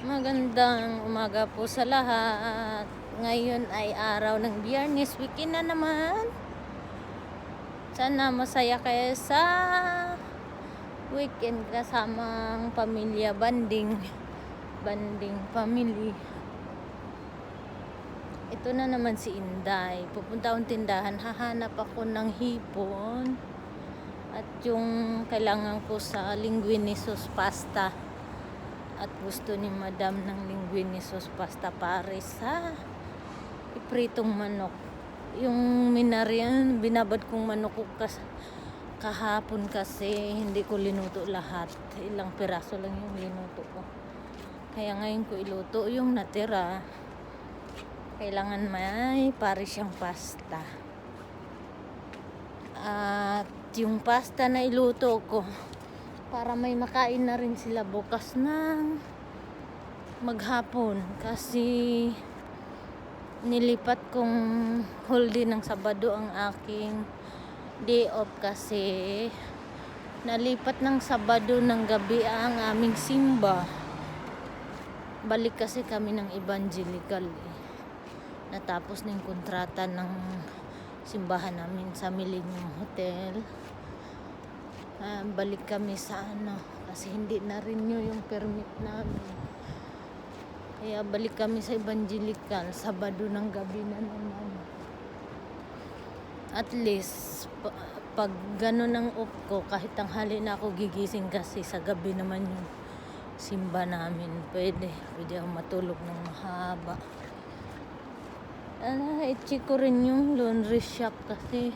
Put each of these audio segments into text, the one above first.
Magandang umaga po sa lahat. Ngayon ay araw ng Biyernes, weekend na naman. Sana masaya kayo sa weekend kasamang pamilya, banding family. Ito na naman si Inday. Pupunta akong tindahan, hahanap ako ng hipon at yung kailangan ko sa linguine sauce pasta. At gusto ni madam ng linguine sauce pasta pares sa ipritong manok. Yung minarian, binabad kong manok ko kahapon kasi hindi ko linuto lahat. Ilang piraso lang yung linuto ko. Kaya ngayon ko iluto yung natira. Kailangan may pares siyang pasta. At yung pasta na iluto ko, para may makain na rin sila bukas ng maghapon kasi nilipat kong holiday ng Sabado ang aking day off kasi nalipat ng Sabado ng gabi ang aming simba. Balik kasi kami ng evangelical natapos na yung kontrata ng simbahan namin sa Millennium Hotel. Balik kami sa kasi hindi na renew yung permit namin, kaya balik kami sa evangelical Sabado ng gabi na naman. At least pag gano'n ang off ko, kahit tanghali na ako gigising kasi sa gabi naman yung simba namin, pwede ako matulog ng mahaba. I-check ko rin yung laundry shop kasi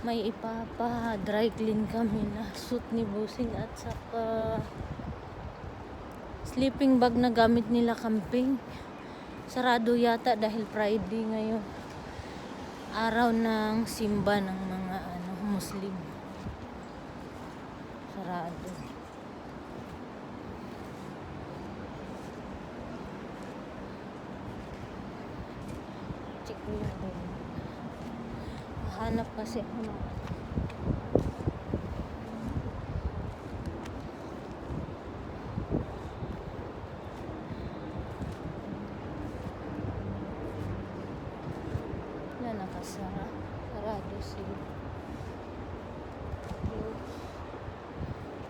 may dry clean kami na suit ni Busing at saka sleeping bag na gamit nila camping. Sarado yata dahil Friday ngayon, araw ng simba ng mga Muslim. Sarado. Check ko yun. Hanap kasi ako na nakasara. Sarado sila.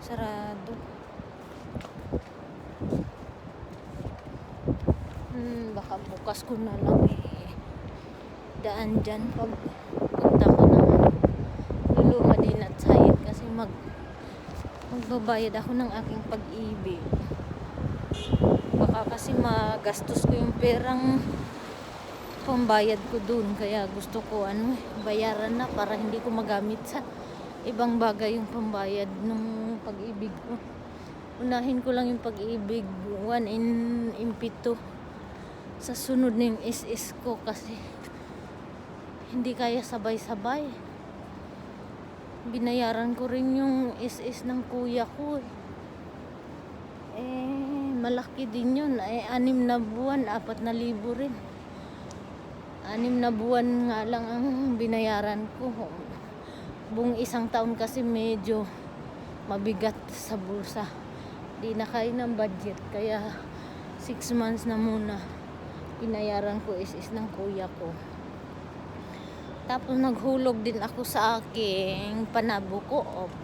Sarado. Baka bukas ko na lang daan dyan pag punta ko ng Lulu Madinat Sayed kasi magbabayad ako ng aking pag-ibig. Baka kasi magastos ko yung perang pambayad ko dun, kaya gusto ko bayaran na para hindi ko magamit sa ibang bagay yung pambayad ng pag-ibig ko. Unahin ko lang yung pag-ibig 1 in impito, sa sunod na yung SS ko kasi hindi kaya sabay-sabay. Binayaran ko rin yung SS ng kuya ko. Malaki din yun. 6 na buwan, 4,000 rin. 6 na buwan nga lang ang binayaran ko. Buong isang taon kasi medyo mabigat sa bulsa. Di na kaya ng budget. Kaya 6 months na muna binayaran ko SS ng kuya ko. Tapos naghulog din ako sa aking panabo ko off.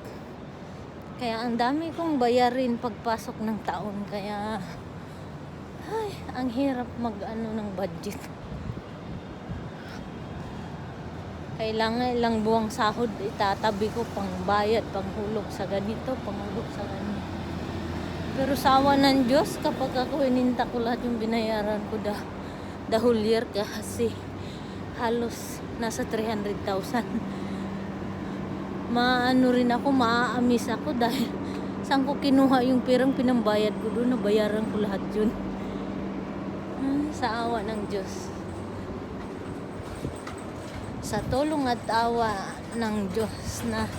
Kaya ang dami kong bayarin pagpasok ng taon. Kaya ang hirap ng budget. Kailangan ilang buwang sahod itatabi ko pang bayad, panghulog sa ganito, panghulog sa ganito. Pero sawa ng Diyos kapag ako ininta ko lahat yung binayaran ko the whole year kasi halos nasa 300,000. Rin ako, maaamis ako dahil saan ko kinuha yung perang pinambayad ko doon, nabayaran ko lahat yun. Sa awa ng Diyos. Sa tulong at awa ng Diyos na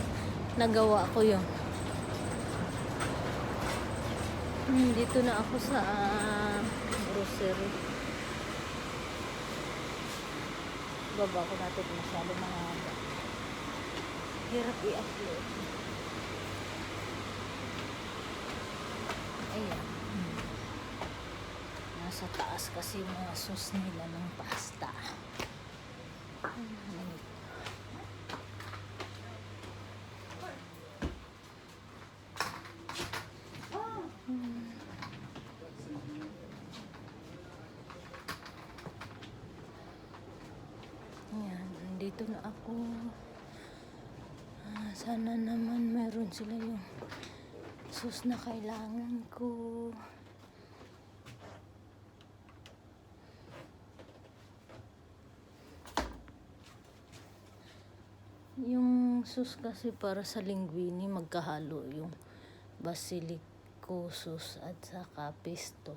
nagawa ko yun. Dito na ako sa grocery. Baba ko natin masyado mahaba. Hirap i-upload. Ayan. sa taas kasi yung mga sauce nila ng pasta. Yan, dito na ako. Sana naman meron sila yung sauce na kailangan ko. Yung sauce kasi para sa linguine, magkahalo yung basilico sauce at saka pesto.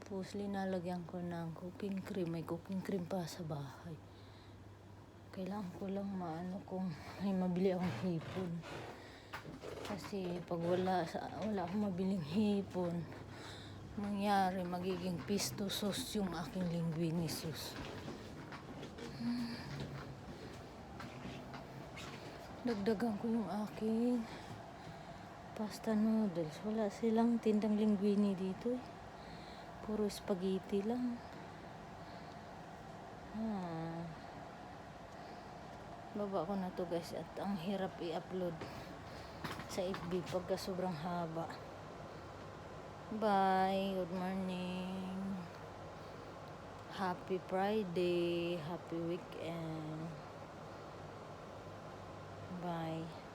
Tapos linalagyan ko ng cooking cream. May cooking cream pa sa bahay. Kailangan ko lang maano kung may mabili akong hipon. Kasi pag wala akong mabiling hipon, mangyari magiging pesto sauce yung aking linguine sauce. Dagdagan ko yung aking pasta noodles. Wala silang tindang linguine dito eh. Puro spaghetti lang. Baba ko na to guys at ang hirap i-upload sa FB pagka sobrang haba. Bye. Good morning. Happy Friday. Happy weekend. Bye.